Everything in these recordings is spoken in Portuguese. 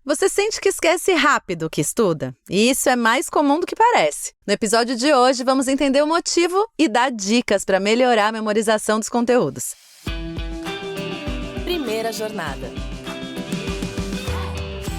Você sente que esquece rápido o que estuda? E isso é mais comum do que parece. No episódio de hoje, vamos entender o motivo e dar dicas para melhorar a memorização dos conteúdos. Primeira jornada.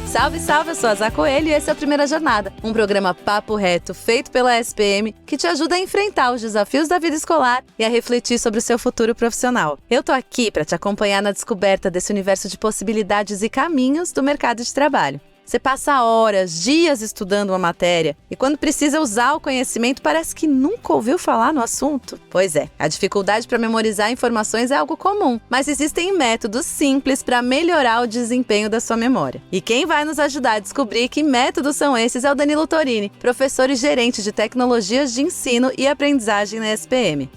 Salve, salve, eu sou a Zá Coelho e esse é o Primeira Jornada, um programa papo reto feito pela SPM que te ajuda a enfrentar os desafios da vida escolar e a refletir sobre o seu futuro profissional. Eu tô aqui para te acompanhar na descoberta desse universo de possibilidades e caminhos do mercado de trabalho. Você passa horas, dias estudando uma matéria e quando precisa usar o conhecimento parece que nunca ouviu falar no assunto. Pois é, a dificuldade para memorizar informações é algo comum, mas existem métodos simples para melhorar o desempenho da sua memória. E quem vai nos ajudar a descobrir que métodos são esses é o Danilo Torini, professor e gerente de tecnologias de ensino e aprendizagem na SPM.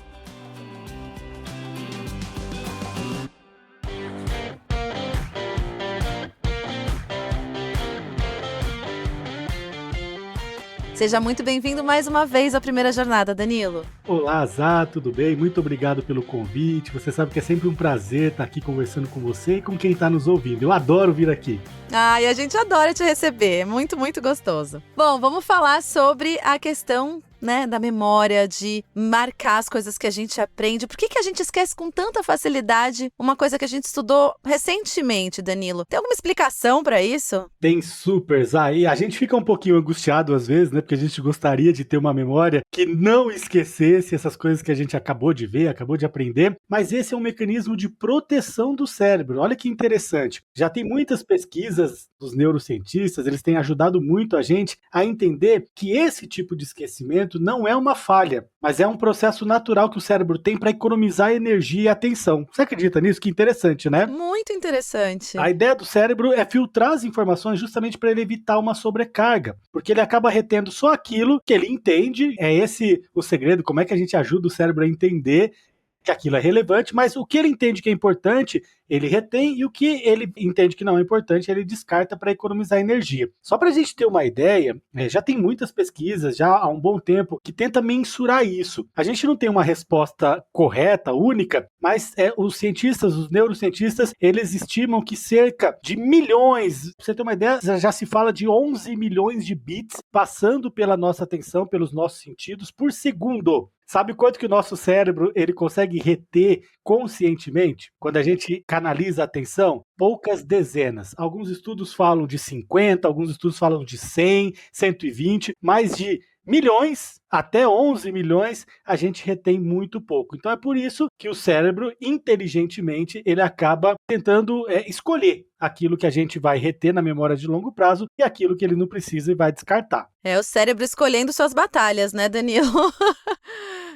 Seja muito bem-vindo mais uma vez à Primeira Jornada, Danilo. Olá, Zá, tudo bem? Muito obrigado pelo convite. Você sabe que é sempre um prazer estar aqui conversando com você e com quem está nos ouvindo. Eu adoro vir aqui. E a gente adora te receber. É muito, muito gostoso. Bom, vamos falar sobre a questão da memória, de marcar as coisas que a gente aprende. Por que a gente esquece com tanta facilidade uma coisa que a gente estudou recentemente, Danilo? Tem alguma explicação para isso? Tem super, Zá. E a gente fica um pouquinho angustiado às vezes, né? Porque a gente gostaria de ter uma memória que não esquecesse essas coisas que a gente acabou de ver, acabou de aprender. Mas esse é um mecanismo de proteção do cérebro. Olha que interessante. Já tem muitas pesquisas dos neurocientistas, eles têm ajudado muito a gente a entender que esse tipo de esquecimento não é uma falha, mas é um processo natural que o cérebro tem para economizar energia e atenção. Você acredita nisso? Que interessante, né? Muito interessante. A ideia do cérebro é filtrar as informações justamente para ele evitar uma sobrecarga, porque ele acaba retendo só aquilo que ele entende. É esse o segredo, como é que a gente ajuda o cérebro a entender que aquilo é relevante, mas o que ele entende que é importante, ele retém, e o que ele entende que não é importante, ele descarta para economizar energia. Só para a gente ter uma ideia, já tem muitas pesquisas, já há um bom tempo, que tenta mensurar isso. A gente não tem uma resposta correta, única, mas os cientistas, os neurocientistas, eles estimam que cerca de milhões, para você ter uma ideia, já se fala de 11 milhões de bits passando pela nossa atenção, pelos nossos sentidos, por segundo. Sabe quanto que o nosso cérebro ele consegue reter conscientemente? Quando a gente canaliza a atenção? Poucas dezenas. Alguns estudos falam de 50, alguns estudos falam de 100, 120, mais de milhões, até 11 milhões, a gente retém muito pouco. Então é por isso que o cérebro, inteligentemente, ele acaba tentando escolher aquilo que a gente vai reter na memória de longo prazo e aquilo que ele não precisa e vai descartar. É o cérebro escolhendo suas batalhas, né, Danilo?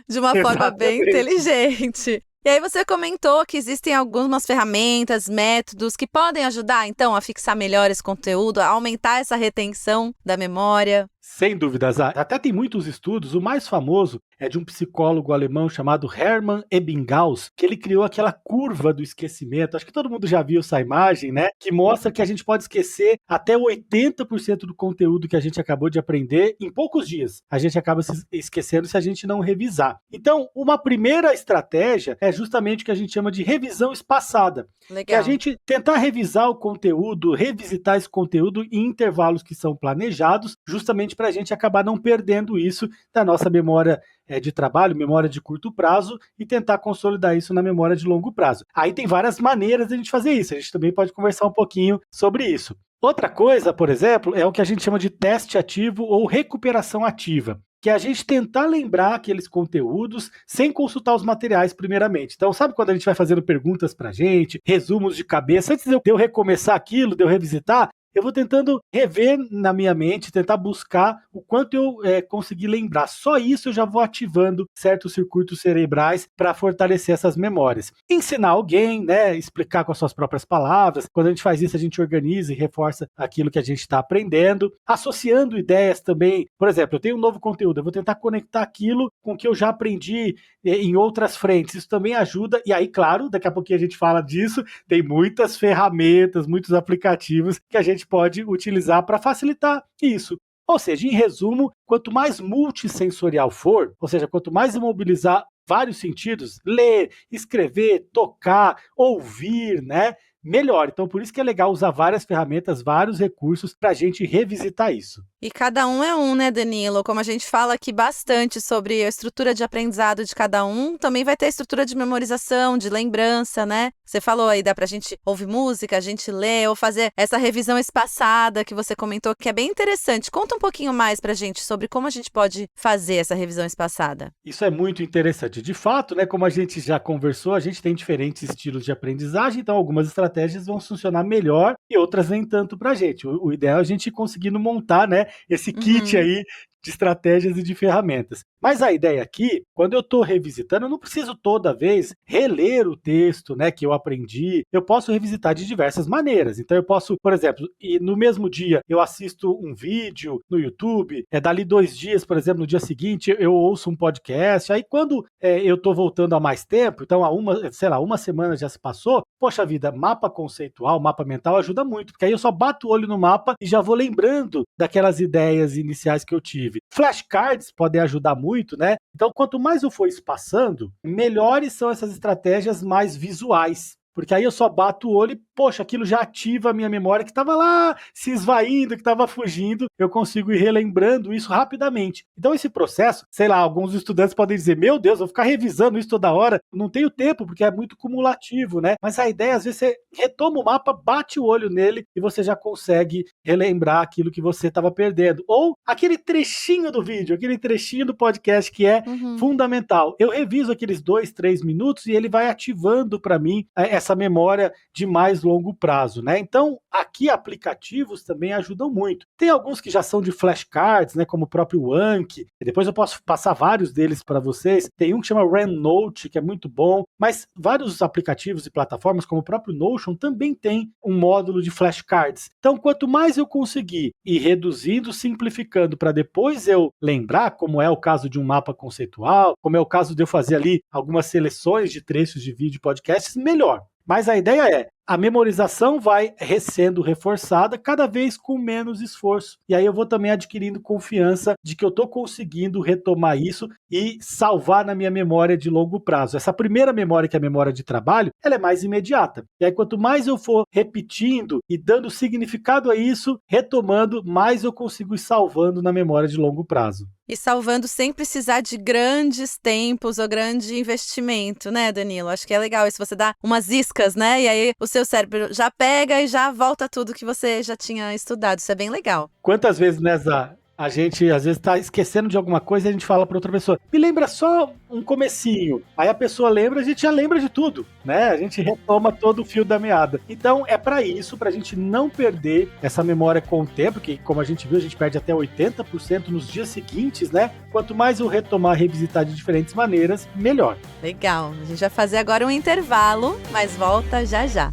De uma forma bem inteligente. E aí você comentou que existem algumas ferramentas, métodos que podem ajudar, então, a fixar melhor esse conteúdo, a aumentar essa retenção da memória. Sem dúvidas. Até tem muitos estudos. O mais famoso é de um psicólogo alemão chamado Hermann Ebbinghaus, que ele criou aquela curva do esquecimento. Acho que todo mundo já viu essa imagem, né? Que mostra que a gente pode esquecer até 80% do conteúdo que a gente acabou de aprender em poucos dias. A gente acaba se esquecendo se a gente não revisar. Então, uma primeira estratégia é justamente o que a gente chama de revisão espaçada. Legal. Que é a gente tentar revisar o conteúdo, revisitar esse conteúdo em intervalos que são planejados, justamente para a gente acabar não perdendo isso da nossa memória de trabalho, memória de curto prazo, e tentar consolidar isso na memória de longo prazo. Aí tem várias maneiras de a gente fazer isso, a gente também pode conversar um pouquinho sobre isso. Outra coisa, por exemplo, é o que a gente chama de teste ativo ou recuperação ativa, que é a gente tentar lembrar aqueles conteúdos sem consultar os materiais primeiramente. Então, sabe quando a gente vai fazendo perguntas pra gente, resumos de cabeça, antes de eu recomeçar aquilo, de eu revisitar, eu vou tentando rever na minha mente, tentar buscar o quanto eu consegui lembrar. Só isso eu já vou ativando certos circuitos cerebrais para fortalecer essas memórias. Ensinar alguém, né, explicar com as suas próprias palavras. Quando a gente faz isso, a gente organiza e reforça aquilo que a gente está aprendendo. Associando ideias também. Por exemplo, eu tenho um novo conteúdo, eu vou tentar conectar aquilo com o que eu já aprendi em outras frentes. Isso também ajuda. E aí, claro, daqui a pouquinho a gente fala disso. Tem muitas ferramentas, muitos aplicativos que a gente pode utilizar para facilitar isso. Ou seja, em resumo, quanto mais multissensorial for, ou seja, quanto mais imobilizar vários sentidos, ler, escrever, tocar, ouvir, né? melhor. Então, por isso que é legal usar várias ferramentas, vários recursos para a gente revisitar isso. E cada um é um, né, Danilo? Como a gente fala aqui bastante sobre a estrutura de aprendizado de cada um, também vai ter a estrutura de memorização, de lembrança, né? Você falou aí, dá pra gente ouvir música, a gente ler ou fazer essa revisão espaçada que você comentou, que é bem interessante. Conta um pouquinho mais pra gente sobre como a gente pode fazer essa revisão espaçada. Isso é muito interessante. De fato, né, como a gente já conversou, a gente tem diferentes estilos de aprendizagem, então algumas estratégias vão funcionar melhor e outras nem tanto pra gente. O ideal é a gente ir conseguindo montar, né, esse kit aí de estratégias e de ferramentas. Mas a ideia aqui, quando eu estou revisitando, eu não preciso toda vez reler o texto, né, que eu aprendi. Eu posso revisitar de diversas maneiras. Então eu posso, por exemplo, e no mesmo dia eu assisto um vídeo no YouTube, dali 2 dias, por exemplo, no dia seguinte eu ouço um podcast. Aí quando eu estou voltando a mais tempo, então uma semana já se passou, poxa vida, mapa conceitual, mapa mental ajuda muito, porque aí eu só bato o olho no mapa e já vou lembrando daquelas ideias iniciais que eu tive. Flashcards podem ajudar muito, né? Então, quanto mais eu for espaçando, melhores são essas estratégias mais visuais. Porque aí eu só bato o olho e, poxa, aquilo já ativa a minha memória que estava lá se esvaindo, que estava fugindo. Eu consigo ir relembrando isso rapidamente. Então esse processo, sei lá, alguns estudantes podem dizer, meu Deus, vou ficar revisando isso toda hora. Não tenho tempo, porque é muito cumulativo, né? Mas a ideia, às vezes, você retoma o mapa, bate o olho nele e você já consegue relembrar aquilo que você estava perdendo. Ou aquele trechinho do vídeo, aquele trechinho do podcast que é fundamental. Eu reviso aqueles 2, 3 minutos e ele vai ativando para mim essa memória de mais longo prazo, né? Então, aqui aplicativos também ajudam muito. Tem alguns que já são de flashcards, né, como o próprio Anki. Depois eu posso passar vários deles para vocês. Tem um que chama Rennote, que é muito bom, mas vários aplicativos e plataformas, como o próprio Notion, também tem um módulo de flashcards. Então, quanto mais eu conseguir ir reduzindo, simplificando, para depois eu lembrar, como é o caso de um mapa conceitual, como é o caso de eu fazer ali algumas seleções de trechos de vídeo e podcasts, melhor. Mas a ideia é, a memorização vai sendo reforçada cada vez com menos esforço. E aí eu vou também adquirindo confiança de que eu estou conseguindo retomar isso e salvar na minha memória de longo prazo. Essa primeira memória, que é a memória de trabalho, ela é mais imediata. E aí quanto mais eu for repetindo e dando significado a isso, retomando, mais eu consigo ir salvando na memória de longo prazo. E salvando sem precisar de grandes tempos ou grande investimento, né, Danilo? Acho que é legal isso, você dá umas iscas, né? E aí o seu cérebro já pega e já volta tudo que você já tinha estudado. Isso é bem legal. Quantas vezes, né, Zá, a gente às vezes tá esquecendo de alguma coisa e a gente fala para outra pessoa, me lembra só um comecinho. Aí a pessoa lembra, a gente já lembra de tudo, né? A gente retoma todo o fio da meada. Então é para isso, pra gente não perder essa memória com o tempo, que como a gente viu, a gente perde até 80% nos dias seguintes, né? Quanto mais eu retomar, revisitar de diferentes maneiras, melhor. Legal. A gente vai fazer agora um intervalo, mas volta já já.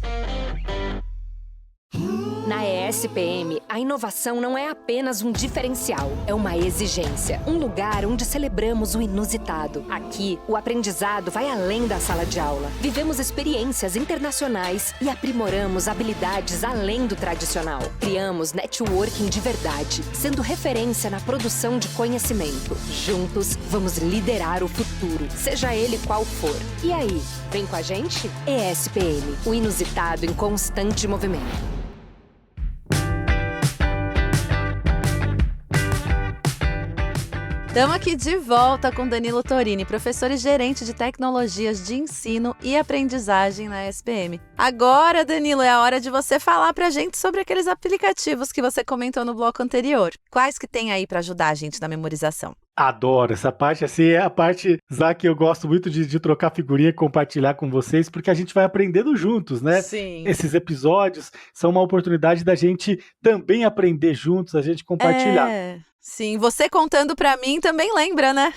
Na ESPM, a inovação não é apenas um diferencial, é uma exigência. Um lugar onde celebramos o inusitado. Aqui, o aprendizado vai além da sala de aula. Vivemos experiências internacionais e aprimoramos habilidades além do tradicional. Criamos networking de verdade, sendo referência na produção de conhecimento. Juntos, vamos liderar o futuro, seja ele qual for. E aí, vem com a gente? ESPM, o inusitado em constante movimento. Estamos aqui de volta com Danilo Torini, professor e gerente de tecnologias de ensino e aprendizagem na ESPM. Agora, Danilo, é a hora de você falar pra gente sobre aqueles aplicativos que você comentou no bloco anterior. Quais que tem aí para ajudar a gente na memorização? Adoro essa parte, assim, é a parte, Zá, que eu gosto muito de trocar figurinha e compartilhar com vocês, porque a gente vai aprendendo juntos, né? Sim. Esses episódios são uma oportunidade da gente também aprender juntos, a gente compartilhar. Sim, você contando pra mim também lembra, né?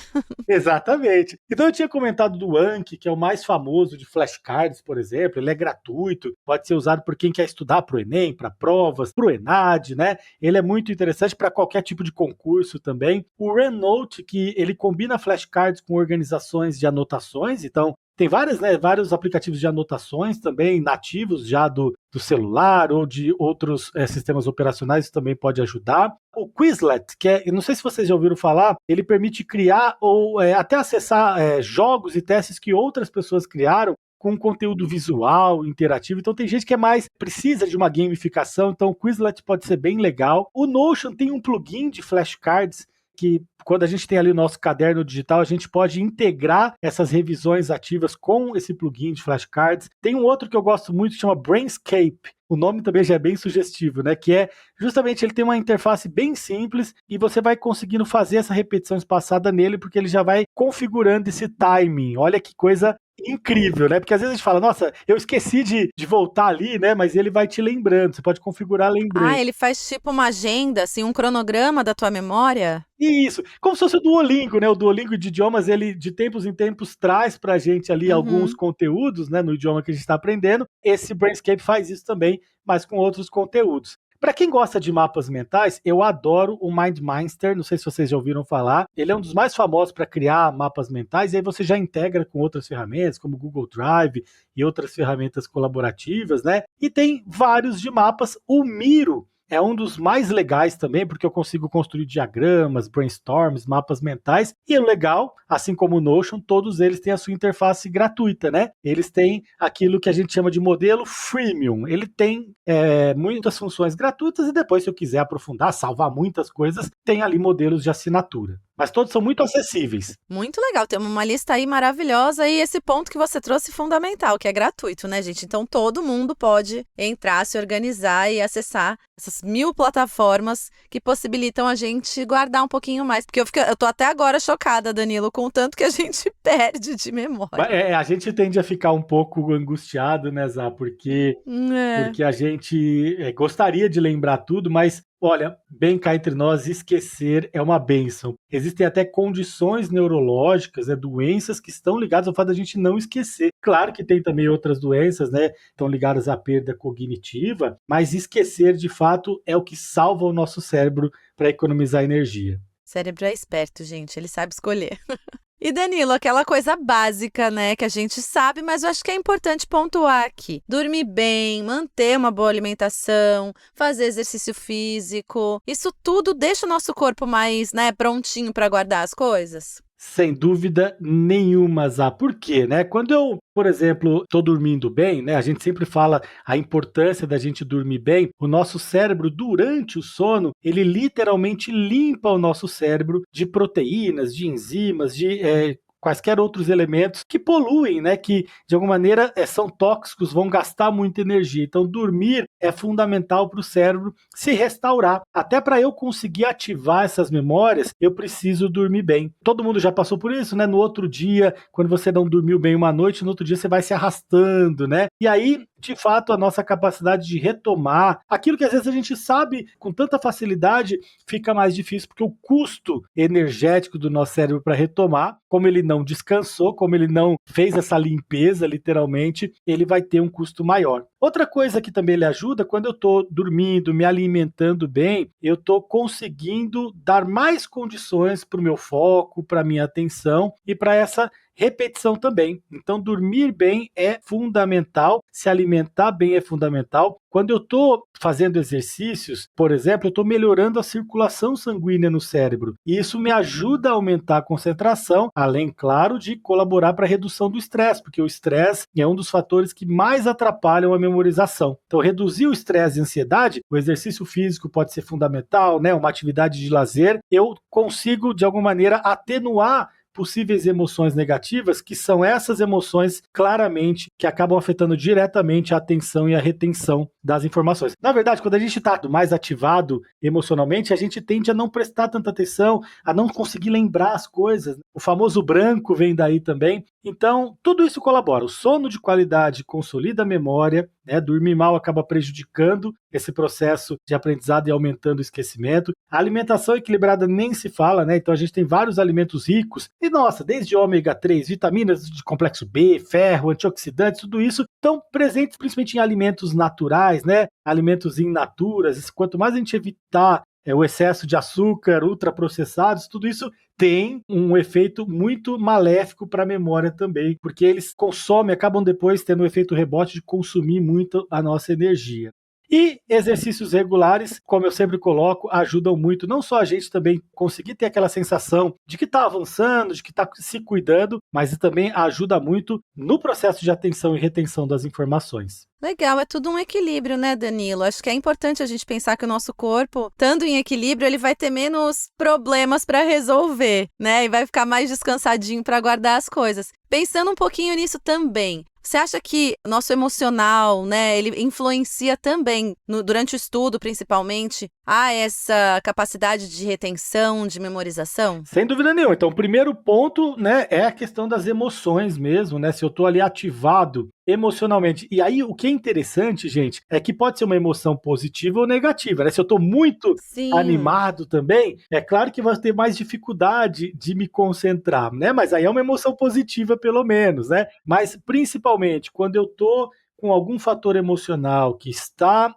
Exatamente. Então eu tinha comentado do Anki, que é o mais famoso de flashcards, por exemplo. Ele é gratuito, pode ser usado por quem quer estudar para o Enem, para provas, para o Enad, né? Ele é muito interessante para qualquer tipo de concurso também. O Rennote, que ele combina flashcards com organizações de anotações, então tem vários aplicativos de anotações também nativos já do celular ou de outros sistemas operacionais, isso também pode ajudar. O Quizlet, eu não sei se vocês já ouviram falar, ele permite criar ou até acessar jogos e testes que outras pessoas criaram com conteúdo visual, interativo. Então tem gente que precisa de uma gamificação, então o Quizlet pode ser bem legal. O Notion tem um plugin de flashcards que quando a gente tem ali o nosso caderno digital, a gente pode integrar essas revisões ativas com esse plugin de flashcards. Tem um outro que eu gosto muito, que chama Brainscape. O nome também já é bem sugestivo, né? Que é justamente ele tem uma interface bem simples e você vai conseguindo fazer essa repetição espaçada nele, porque ele já vai configurando esse timing. Olha que coisa incrível, né? Porque às vezes a gente fala, nossa, eu esqueci de voltar ali, né? Mas ele vai te lembrando, você pode configurar lembrete. Ele faz tipo uma agenda, assim, um cronograma da tua memória? Isso, como se fosse o Duolingo, né? O Duolingo de idiomas, ele de tempos em tempos traz pra gente ali alguns conteúdos, né? No idioma que a gente está aprendendo. Esse Brainscape faz isso também, mas com outros conteúdos. Para quem gosta de mapas mentais, eu adoro o MindMeister, não sei se vocês já ouviram falar. Ele é um dos mais famosos para criar mapas mentais, e aí você já integra com outras ferramentas, como o Google Drive e outras ferramentas colaborativas, né? E tem vários de mapas. O Miro é um dos mais legais também, porque eu consigo construir diagramas, brainstorms, mapas mentais. E o legal, assim como o Notion, todos eles têm a sua interface gratuita, né? Eles têm aquilo que a gente chama de modelo freemium. Ele tem muitas funções gratuitas e depois, se eu quiser aprofundar, salvar muitas coisas, tem ali modelos de assinatura. Mas todos são muito acessíveis. Muito legal, tem uma lista aí maravilhosa e esse ponto que você trouxe fundamental, que é gratuito, né, gente? Então todo mundo pode entrar, se organizar e acessar essas 1000 plataformas que possibilitam a gente guardar um pouquinho mais. Porque eu tô até agora chocada, Danilo, com o tanto que a gente perde de memória. A gente tende a ficar um pouco angustiado, né, Zá? Porque a gente gostaria de lembrar tudo, mas olha, bem cá entre nós, esquecer é uma bênção. Existem até condições neurológicas, né, doenças que estão ligadas ao fato da gente não esquecer. Claro que tem também outras doenças, né, estão ligadas à perda cognitiva, mas esquecer, de fato, é o que salva o nosso cérebro para economizar energia. O cérebro é esperto, gente, ele sabe escolher. E Danilo, aquela coisa básica, né, que a gente sabe, mas eu acho que é importante pontuar aqui. Dormir bem, manter uma boa alimentação, fazer exercício físico, isso tudo deixa o nosso corpo mais, né, prontinho para guardar as coisas? Sem dúvida nenhuma, Zá. Por quê, né? Quando eu, por exemplo, estou dormindo bem, né? A gente sempre fala a importância da gente dormir bem. O nosso cérebro, durante o sono, ele literalmente limpa o nosso cérebro de proteínas, de enzimas, de quaisquer outros elementos que poluem, né? Que de alguma maneira são tóxicos, vão gastar muita energia. Então, dormir é fundamental para o cérebro se restaurar. Até para eu conseguir ativar essas memórias, eu preciso dormir bem. Todo mundo já passou por isso, né? No outro dia, quando você não dormiu bem uma noite, no outro dia você vai se arrastando, né? E aí, de fato, a nossa capacidade de retomar aquilo que às vezes a gente sabe com tanta facilidade fica mais difícil, porque o custo energético do nosso cérebro para retomar, como ele não descansou, como ele não fez essa limpeza, literalmente, ele vai ter um custo maior. Outra coisa que também ele ajuda, quando eu estou dormindo, me alimentando bem, eu estou conseguindo dar mais condições para o meu foco, para a minha atenção e para essa repetição também. Então, dormir bem é fundamental, se alimentar bem é fundamental. Quando eu estou fazendo exercícios, por exemplo, eu estou melhorando a circulação sanguínea no cérebro. E isso me ajuda a aumentar a concentração, além, claro, de colaborar para a redução do estresse, porque o estresse é um dos fatores que mais atrapalham a memorização. Então, reduzir o estresse e a ansiedade, o exercício físico pode ser fundamental, né? Uma atividade de lazer, eu consigo, de alguma maneira, atenuar possíveis emoções negativas, que são essas emoções claramente que acabam afetando diretamente a atenção e a retenção das informações. Na verdade, quando a gente está mais ativado emocionalmente, a gente tende a não prestar tanta atenção, a não conseguir lembrar as coisas. O famoso branco vem daí também. Então, tudo isso colabora. O sono de qualidade consolida a memória, né? Dormir mal acaba prejudicando esse processo de aprendizado e aumentando o esquecimento. A alimentação equilibrada nem se fala, né? Então a gente tem vários alimentos ricos. E nossa, desde ômega 3, vitaminas de complexo B, ferro, antioxidantes, tudo isso estão presentes principalmente em alimentos naturais, né? Alimentos in naturas. Quanto mais a gente evitar o excesso de açúcar, ultraprocessados, tudo isso tem um efeito muito maléfico para a memória também, porque eles acabam depois tendo o efeito rebote de consumir muito a nossa energia. E exercícios regulares, como eu sempre coloco, ajudam muito, não só a gente também conseguir ter aquela sensação de que está avançando, de que está se cuidando, mas também ajuda muito no processo de atenção e retenção das informações. Legal, é tudo um equilíbrio, né, Danilo? Acho que é importante a gente pensar que o nosso corpo, estando em equilíbrio, ele vai ter menos problemas para resolver, né? E vai ficar mais descansadinho para guardar as coisas. Pensando um pouquinho nisso também, você acha que o nosso emocional, né, ele influencia também, durante o estudo principalmente, a essa capacidade de retenção, de memorização? Sem dúvida nenhuma. Então, o primeiro ponto, né, é a questão das emoções mesmo, né? Se eu estou ali ativado emocionalmente. E aí, o que é interessante, gente, é que pode ser uma emoção positiva ou negativa, né? Se eu estou muito animado também, é claro que vou ter mais dificuldade de me concentrar, né? Mas aí é uma emoção positiva, pelo menos, né? Mas, principalmente, quando eu estou com algum fator emocional que está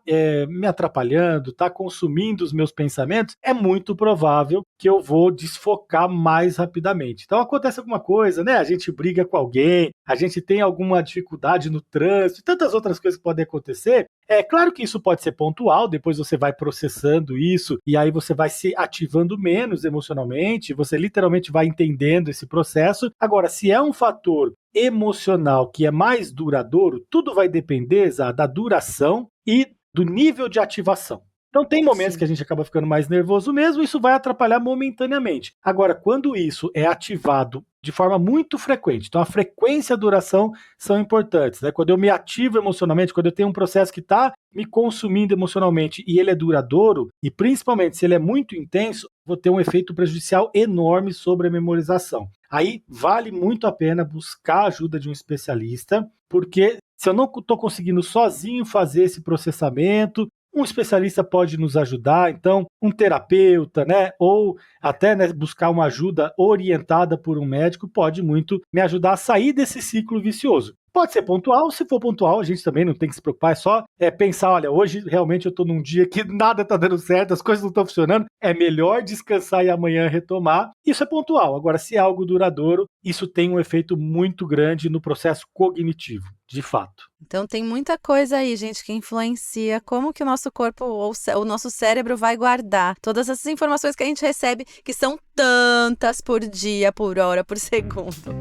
me atrapalhando, está consumindo os meus pensamentos, é muito provável que eu vou desfocar mais rapidamente. Então acontece alguma coisa, né? A gente briga com alguém, a gente tem alguma dificuldade no trânsito, tantas outras coisas que podem acontecer. É claro que isso pode ser pontual, depois você vai processando isso e aí você vai se ativando menos emocionalmente, você literalmente vai entendendo esse processo. Agora, se é um fator emocional que é mais duradouro, tudo vai depender, Zá, da duração e do nível de ativação. Então tem momentos que a gente acaba ficando mais nervoso mesmo, isso vai atrapalhar momentaneamente. Agora, quando isso é ativado de forma muito frequente, então a frequência e a duração são importantes, né? Quando eu me ativo emocionalmente, quando eu tenho um processo que está me consumindo emocionalmente e ele é duradouro, e principalmente se ele é muito intenso, vou ter um efeito prejudicial enorme sobre a memorização. Aí vale muito a pena buscar a ajuda de um especialista, porque se eu não estou conseguindo sozinho fazer esse processamento, um especialista pode nos ajudar, então um terapeuta, né, ou até, né, buscar uma ajuda orientada por um médico pode muito me ajudar a sair desse ciclo vicioso. Pode ser pontual, se for pontual a gente também não tem que se preocupar, é só pensar, olha, hoje realmente eu estou num dia que nada está dando certo, as coisas não estão funcionando, é melhor descansar e amanhã retomar. Isso é pontual. Agora, se é algo duradouro, isso tem um efeito muito grande no processo cognitivo, de fato. Então tem muita coisa aí, gente, que influencia como que o nosso corpo ou o nosso cérebro vai guardar todas essas informações que a gente recebe, que são tantas por dia, por hora, por segundo.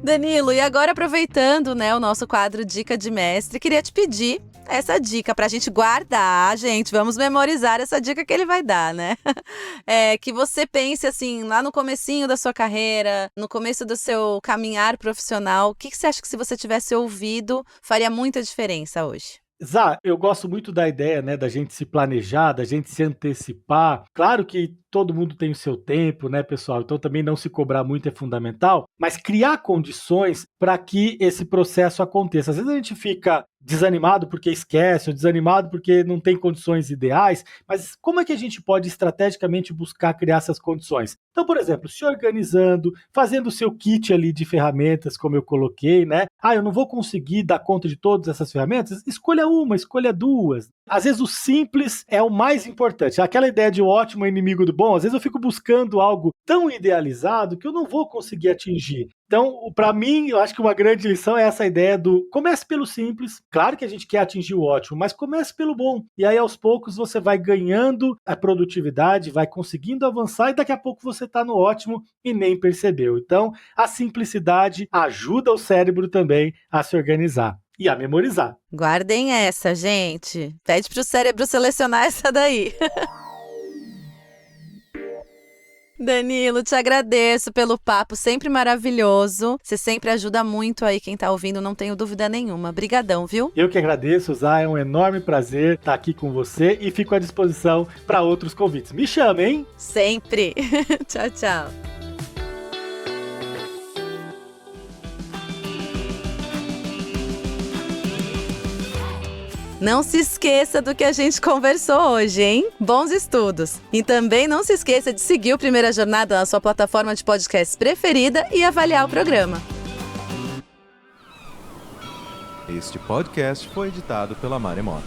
Danilo, e agora aproveitando, né, o nosso quadro Dica de Mestre, queria te pedir essa dica pra gente guardar, gente, vamos memorizar essa dica que ele vai dar, né? Que você pense assim, lá no comecinho da sua carreira, no começo do seu caminhar profissional, o que você acha que se você tivesse ouvido faria muita diferença hoje? Zá, eu gosto muito da ideia, né, da gente se planejar, da gente se antecipar. Claro que todo mundo tem o seu tempo, né, pessoal? Então também não se cobrar muito é fundamental, mas criar condições para que esse processo aconteça. Às vezes a gente fica desanimado porque esquece, ou desanimado porque não tem condições ideais, mas como é que a gente pode estrategicamente buscar criar essas condições? Então, por exemplo, se organizando, fazendo o seu kit ali de ferramentas, como eu coloquei, né? Eu não vou conseguir dar conta de todas essas ferramentas? Escolha uma, escolha duas. Às vezes o simples é o mais importante. Aquela ideia de o ótimo é inimigo do bom, às vezes eu fico buscando algo tão idealizado que eu não vou conseguir atingir. Então, para mim, eu acho que uma grande lição é essa ideia do comece pelo simples. Claro que a gente quer atingir o ótimo, mas comece pelo bom. E aí, aos poucos, você vai ganhando a produtividade, vai conseguindo avançar e daqui a pouco você está no ótimo e nem percebeu. Então, a simplicidade ajuda o cérebro também a se organizar e a memorizar. Guardem essa, gente. Pede pro cérebro selecionar essa daí. Danilo, te agradeço pelo papo sempre maravilhoso. Você sempre ajuda muito aí quem tá ouvindo, não tenho dúvida nenhuma. Brigadão, viu? Eu que agradeço, Zá, é um enorme prazer estar aqui com você e fico à disposição para outros convites. Me chama, hein? Sempre. Tchau, tchau. Não se esqueça do que a gente conversou hoje, hein? Bons estudos! E também não se esqueça de seguir o Primeira Jornada na sua plataforma de podcast preferida e avaliar o programa. Este podcast foi editado pela Maremoto.